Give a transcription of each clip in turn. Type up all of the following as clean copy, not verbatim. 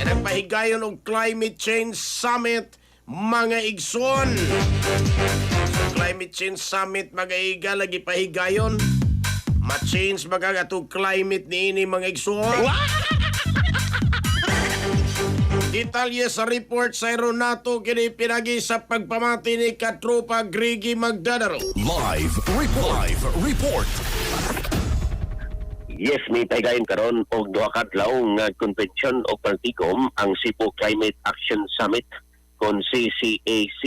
nagpahigayon og Climate Change Summit mga igsoon. Climate Change Summit mga iga lagi pahigayon. Ma-change magagatog climate niini mga igsoon. Detalye sa report sa Aeronato kini pinagi sa pagpamati ni Katropa Grigi Magdadaro. Live report. Yes, may paygayon karon og duha ka adlaw nga convention o partikom ang Cebu Climate Action Summit kon CCAC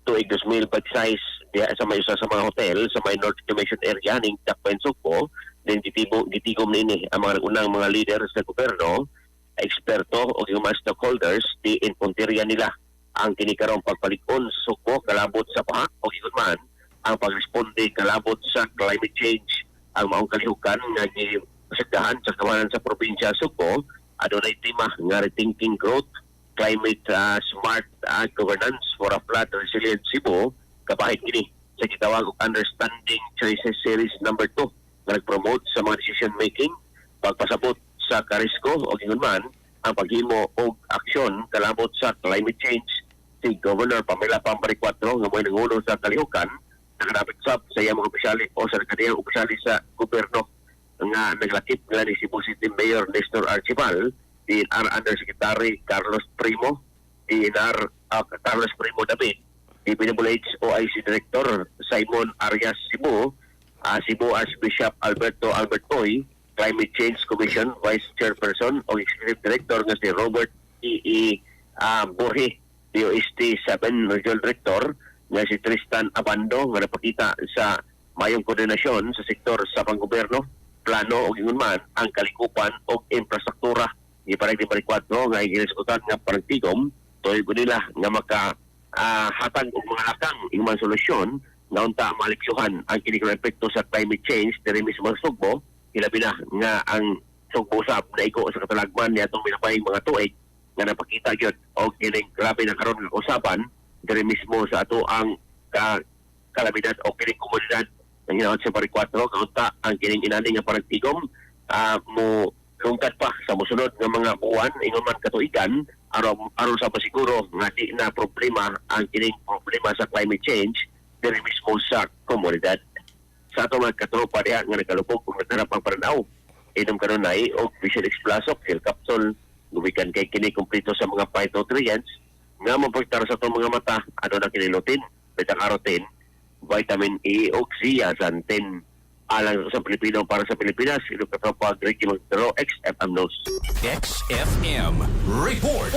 tuig 2026 diha sa may usa sa mga hotel sa may North Commission area ning Dakbayan Sugbo. Then gitigom niini ang mga unang mga leader sa gobyerno, eksperto o mga stakeholders di inpunteriya nila ang kinikarong pagpalikon sa Sugbo kalabot sa pahak o man ang pagresponde kalabot sa climate change. Ang maong kalihukan nga gipasigdahan sa kawanan sa probinsya Sugbo adunay tema nga rethinking growth, climate smart governance for a flat resilient Cebu. Kapahit kini sa gitawag og Understanding Choices Series number 2 nga nag-promote sa mga decision making, pagpasabot sa karisko o man ang paghimo og aksyon kalabot sa climate change. Si Governor Pamela Pambariccuatro nga mo'y nangulo sa kalihukan nakarapit sa iyang mga opisyali o sa kaniyang opisyali sa gobyerno nga naglakip nila ni Cebu City Mayor Nestor Archibal, DNR Undersecretary Carlos Primo, DNR Carlos Primo David, DPWH OIC Director Simon Arias Cebu, Cebu Archbishop Alberto Albertoy, Climate Change Commission Vice Chairperson o Executive Director nga si Robert E. Borje, DOST 7 Regional Director nga si Tristan Abando nga napakita sa mayong koordinasyon sa sektor sa panggobyerno, plano o man ang kalikupan o infrastruktura. Iparang di Bariccuatro nga iginiskutan nga paragtigom tuig nila nga makahatag og mga lakang ingman solusyon nga unta maliksuhan ang kining epekto sa climate change diri mismo sa Sugbo. Ilabi na nga ang Sugbo usab na iko sa katalagman niadtong minapayng mga tuig nga napakita gyud og kining grabe na karon nga usapan diri mismo sa ato ang kalamidad o kining komunidad ng hinahon sa Bariccuatro. Kaunta ang kining inani nga paragtigom mo lungkad pa sa musunod nga mga buwan ingon man katuigan aron sa pasiguro nga di na problema ang kining problema sa climate change diri mismo sa komunidad. Sa ato mga katropa diha nga nagkalupog kung nagharap ang paranaw inom karon nay og Vision X Plus of Hill Capsule gumikan kay kini kumpleto sa mga phytonutrients nga maprotektar sa itong mga mata. Ano na kinilutin? Beta-carotene, vitamin E o zeaxanthin. Alang sa Pilipino para sa Pilipinas, ilo katropa Greg Magdadaro, XFM News. XFM report.